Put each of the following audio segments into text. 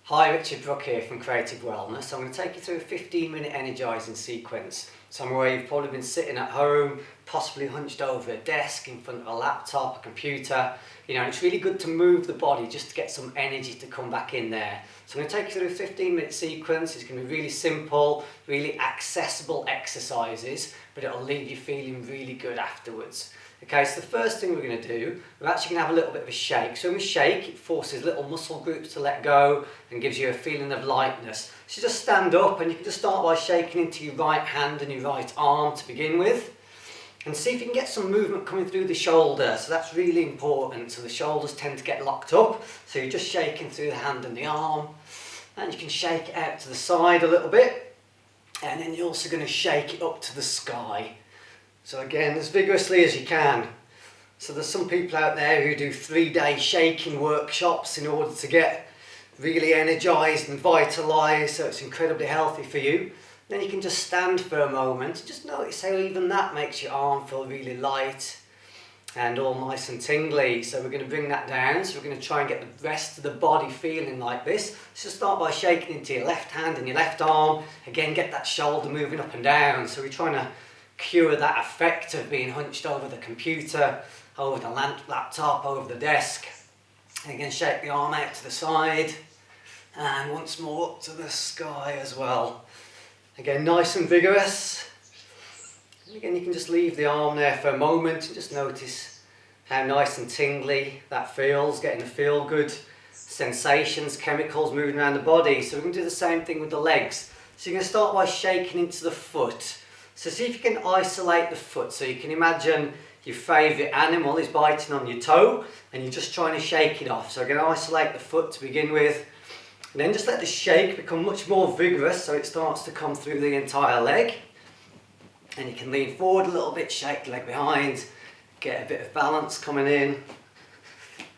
Hi, Richard Brook here from Creative Wellness. I'm going to take you through a 15-minute energising sequence. Somewhere you've probably been sitting at home, possibly hunched over a desk in front of a laptop, a computer. It's really good to move the body just to get some energy to come back in there. So I'm going to take you through a 15-minute sequence. It's going to be really simple, really accessible exercises, but it'll leave you feeling really good afterwards. Okay, so the first thing we're going to do, we're actually going to have a little bit of a shake. So when we shake, it forces little muscle groups to let go and gives you a feeling of lightness. So just stand up and you can just start by shaking into your right hand and your right arm to begin with. And see if you can get some movement coming through the shoulder. So that's really important. So the shoulders tend to get locked up. So you're just shaking through the hand and the arm. And you can shake it out to the side a little bit. And then you're also going to shake it up to the sky. So again, as vigorously as you can. So there's some people out there who do 3-day shaking workshops in order to get really energised and vitalised, so it's incredibly healthy for you. Then you can just stand for a moment. Just notice how even that makes your arm feel really light and all nice and tingly. So we're going to bring that down. So we're going to try and get the rest of the body feeling like this. So start by shaking into your left hand and your left arm. Again, get that shoulder moving up and down. So we're trying to cure that effect of being hunched over the computer, over the laptop, over the desk. And again, shake the arm out to the side and once more up to the sky as well. Again, nice and vigorous. And again, you can just leave the arm there for a moment and just notice how nice and tingly that feels, getting the feel-good sensations, chemicals moving around the body. So we can do the same thing with the legs. So you're going to start by shaking into the foot. So see if you can isolate the foot. So you can imagine your favourite animal is biting on your toe and you're just trying to shake it off. So I'm going to isolate the foot to begin with. And then just let the shake become much more vigorous so it starts to come through the entire leg. And you can lean forward a little bit, shake the leg behind, get a bit of balance coming in.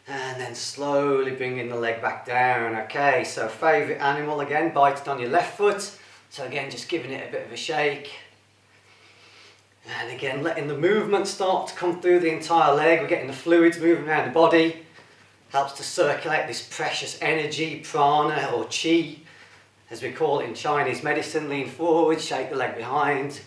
And then slowly bringing the leg back down. Okay, so favourite animal again, biting on your left foot. So again, just giving it a bit of a shake. And again, letting the movement start to come through the entire leg. We're getting the fluids moving around the body. Helps to circulate this precious energy, prana or chi, as we call it in Chinese medicine. Lean forward, shake the leg behind.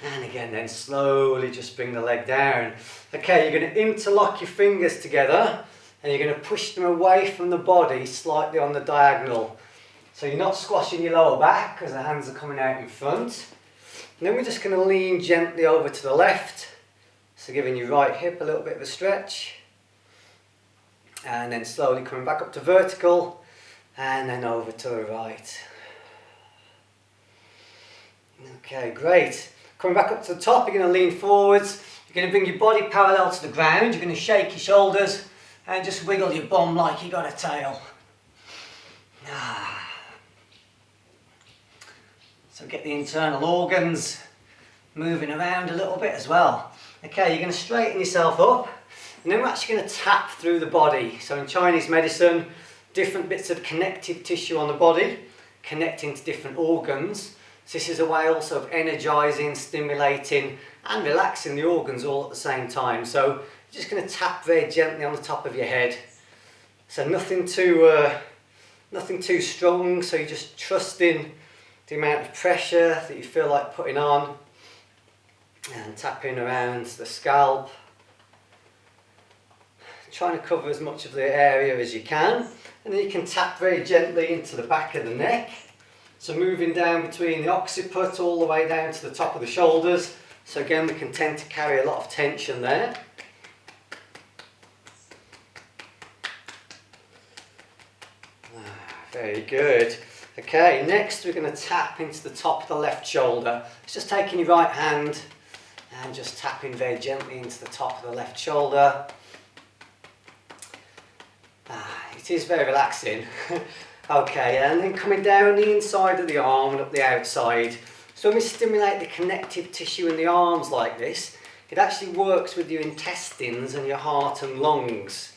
And again, then slowly just bring the leg down. Okay, you're going to interlock your fingers together and you're going to push them away from the body slightly on the diagonal. So you're not squashing your lower back because the hands are coming out in front. And then we're just going to lean gently over to the left, so giving your right hip a little bit of a stretch. And then slowly coming back up to vertical, and then over to the right. Okay, great. Coming back up to the top, you're going to lean forwards. You're going to bring your body parallel to the ground. You're going to shake your shoulders and just wiggle your bum like you got a tail. So get the internal organs moving around a little bit as well. Okay, you're going to straighten yourself up and then we're actually going to tap through the body. So in Chinese medicine, different bits of connective tissue on the body connecting to different organs. So this is a way also of energising, stimulating and relaxing the organs all at the same time. So you're just going to tap very gently on the top of your head. So nothing too strong, so you're just trusting the amount of pressure that you feel like putting on and tapping around the scalp, trying to cover as much of the area as you can. And then you can tap very gently into the back of the neck, so moving down between the occiput all the way down to the top of the shoulders. So again, we can tend to carry a lot of tension there. Very good. Okay, next we're going to tap into the top of the left shoulder. It's just taking your right hand and just tapping very gently into the top of the left shoulder. It is very relaxing. Okay, and then coming down the inside of the arm and up the outside. So when we stimulate the connective tissue in the arms like this, it actually works with your intestines and your heart and lungs.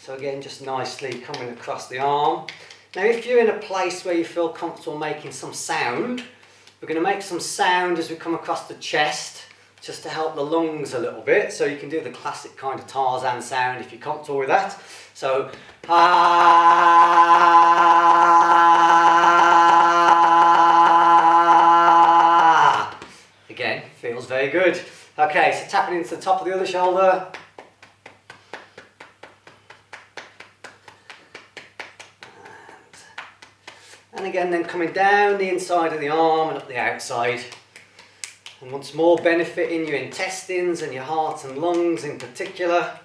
So again, just nicely coming across the arm. Now if you're in a place where you feel comfortable making some sound, we're going to make some sound as we come across the chest, just to help the lungs a little bit. So you can do the classic kind of Tarzan sound if you're comfortable with that. So, ah. very good. Okay, so tapping into the top of the other shoulder. And again, then coming down the inside of the arm and up the outside. And once more, benefiting your intestines and your heart and lungs in particular.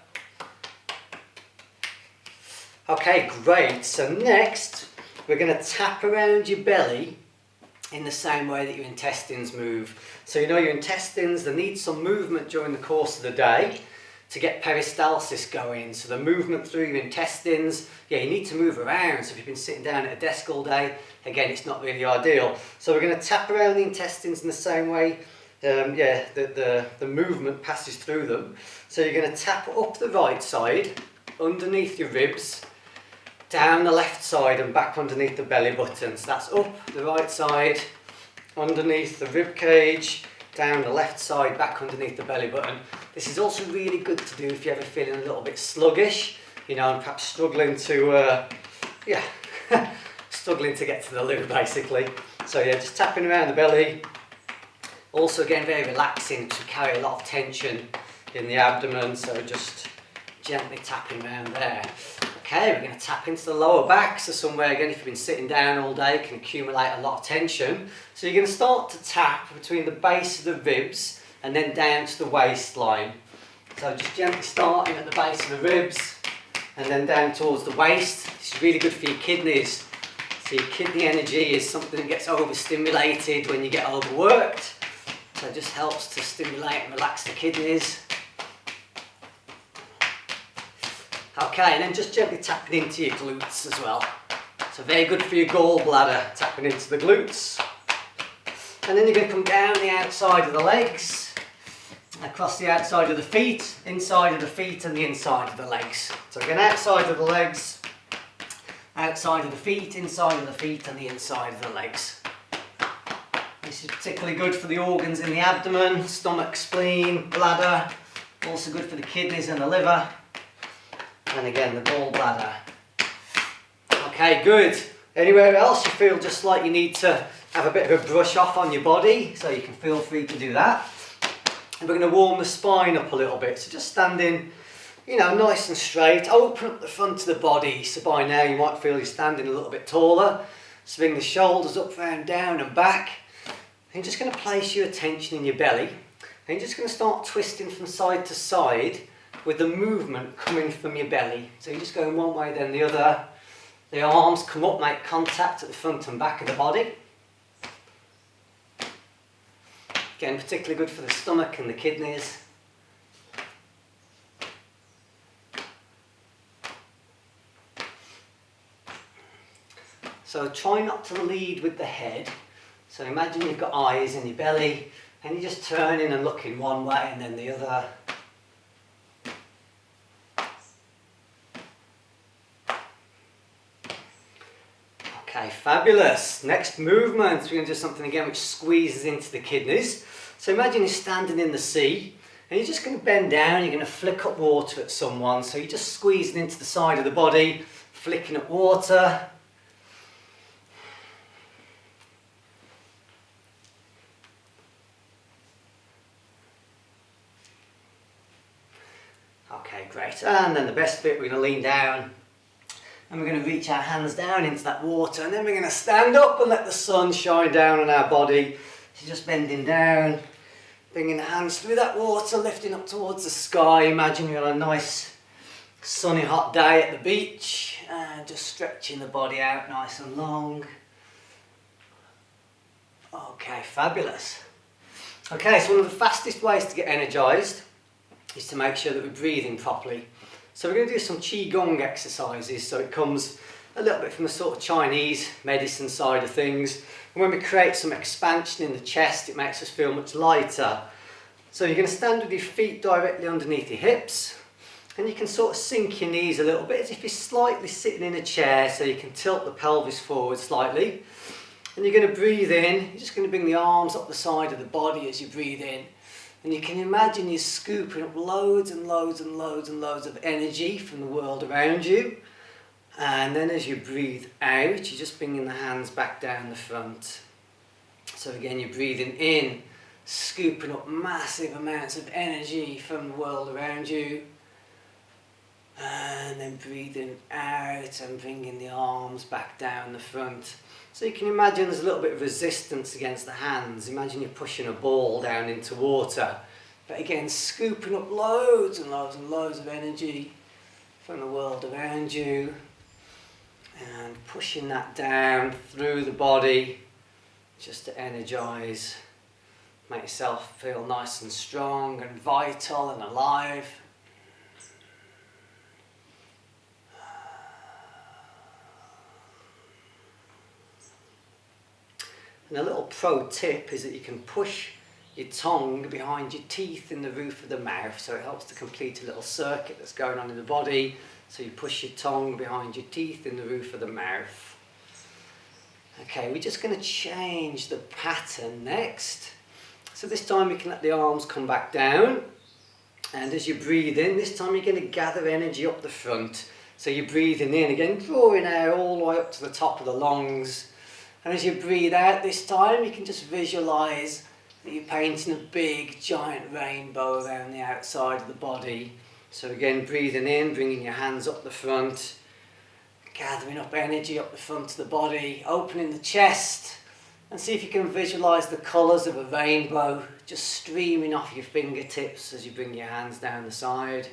Okay, great. So next, we're going to tap around your belly in the same way that your intestines move. So you know your intestines, they need some movement during the course of the day to get peristalsis going. So the movement through your intestines, yeah, you need to move around. So if you've been sitting down at a desk all day, again, it's not really ideal. So we're going to tap around the intestines in the same way, the movement passes through them. So you're going to tap up the right side, underneath your ribs, down the left side and back underneath the belly button. So that's up the right side, underneath the rib cage, down the left side, back underneath the belly button. This is also really good to do if you're ever feeling a little bit sluggish, you know, and perhaps struggling to, struggling to get to the loo basically. So yeah, just tapping around the belly. Also again, very relaxing to carry a lot of tension in the abdomen, so just gently tapping around there. Okay, we're going to tap into the lower back, so somewhere again if you've been sitting down all day can accumulate a lot of tension. So you're going to start to tap between the base of the ribs and then down to the waistline. So just gently starting at the base of the ribs and then down towards the waist. This is really good for your kidneys. So your kidney energy is something that gets overstimulated when you get overworked. So it just helps to stimulate and relax the kidneys. Okay, and then just gently tapping into your glutes as well. So very good for your gallbladder, tapping into the glutes. And then you're going to come down the outside of the legs, across the outside of the feet, inside of the feet and the inside of the legs. So again, outside of the legs, outside of the feet, inside of the feet and the inside of the legs. This is particularly good for the organs in the abdomen, stomach, spleen, bladder. Also good for the kidneys and the liver. And again, the gallbladder. Okay, good. Anywhere else you feel just like you need to have a bit of a brush off on your body, so you can feel free to do that. And we're going to warm the spine up a little bit. So just standing, you know, nice and straight. Open up the front of the body. So by now you might feel you're standing a little bit taller. Swing the shoulders up, round, down and back. And you're just going to place your attention in your belly. And you're just going to start twisting from side to side with the movement coming from your belly. So you're just going one way then the other. The arms come up, make contact at the front and back of the body. Again, particularly good for the stomach and the kidneys. So try not to lead with the head. So imagine you've got eyes in your belly and you're just turning and looking one way and then the other. Okay, fabulous. Next movement, we're going to do something again which squeezes into the kidneys. So imagine you're standing in the sea and you're just going to bend down, you're going to flick up water at someone. So you're just squeezing into the side of the body, flicking up water. Okay, great. And then the best bit, we're going to lean down. And we're going to reach our hands down into that water and then we're going to stand up and let the sun shine down on our body. So just bending down, bringing the hands through that water, lifting up towards the sky. Imagine you're on a nice sunny hot day at the beach and just stretching the body out nice and long. Okay, fabulous. Okay, so one of the fastest ways to get energised is to make sure that we're breathing properly. So we're going to do some Qigong exercises, so it comes a little bit from the sort of Chinese medicine side of things. And when we create some expansion in the chest, it makes us feel much lighter. So you're going to stand with your feet directly underneath your hips, and you can sort of sink your knees a little bit as if you're slightly sitting in a chair, so you can tilt the pelvis forward slightly. And you're going to breathe in, you're just going to bring the arms up the side of the body as you breathe in. And you can imagine you're scooping up loads and loads and loads and loads of energy from the world around you. And then as you breathe out, you're just bringing the hands back down the front. So again, you're breathing in scooping up massive amounts of energy from the world around you. And then breathing out and bringing the arms back down the front. So you can imagine there's a little bit of resistance against the hands. Imagine you're pushing a ball down into water. But again, scooping up loads and loads and loads of energy from the world around you. And pushing that down through the body just to energise. Make yourself feel nice and strong and vital and alive. And a little pro tip is that you can push your tongue behind your teeth in the roof of the mouth, so it helps to complete a little circuit that's going on in the body. So you push your tongue behind your teeth in the roof of the mouth. Okay, we're just going to change the pattern next. So this time you can let the arms come back down, and as you breathe in, this time you're going to gather energy up the front. So you're breathing in again, drawing air all the way up to the top of the lungs. And as you breathe out this time, you can just visualise that you're painting a big, giant rainbow around the outside of the body. So again, breathing in, bringing your hands up the front, gathering up energy up the front of the body, opening the chest, and see if you can visualise the colours of a rainbow just streaming off your fingertips as you bring your hands down the side.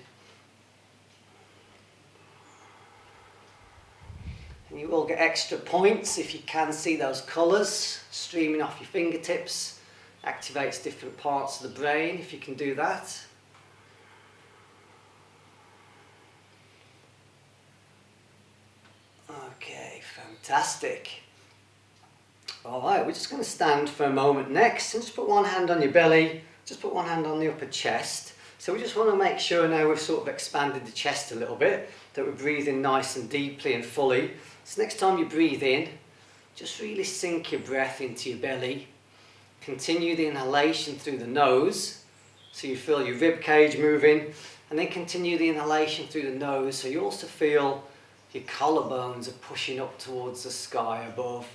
And you will get extra points if you can see those colours streaming off your fingertips. Activates different parts of the brain if you can do that. Okay, fantastic. Alright, we're just going to stand for a moment next and just put one hand on your belly, just put one hand on the upper chest. So we just want to make sure now we've sort of expanded the chest a little bit, that we're breathing nice and deeply and fully. So next time you breathe in, just really sink your breath into your belly. Continue the inhalation through the nose, so you feel your rib cage moving, and then continue the inhalation through the nose, so you also feel your collarbones are pushing up towards the sky above.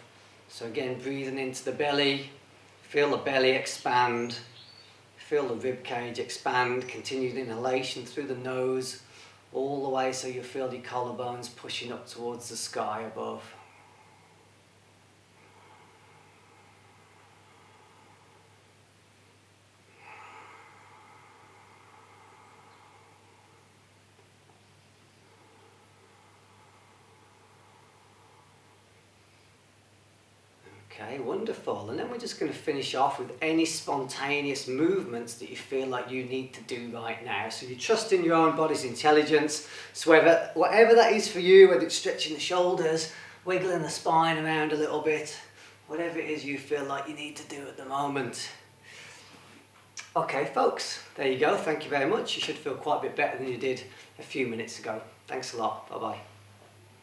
So again, breathing into the belly, feel the belly expand, feel the rib cage expand, continue the inhalation through the nose, all the way so you feel your collarbones pushing up towards the sky above. Okay, wonderful. And then we're just going to finish off with any spontaneous movements that you feel like you need to do right now. So you trust in your own body's intelligence. So whatever that is for you, whether it's stretching the shoulders, wiggling the spine around a little bit, whatever it is you feel like you need to do at the moment. Okay, folks, there you go. Thank you very much. You should feel quite a bit better than you did a few minutes ago. Thanks a lot. Bye-bye.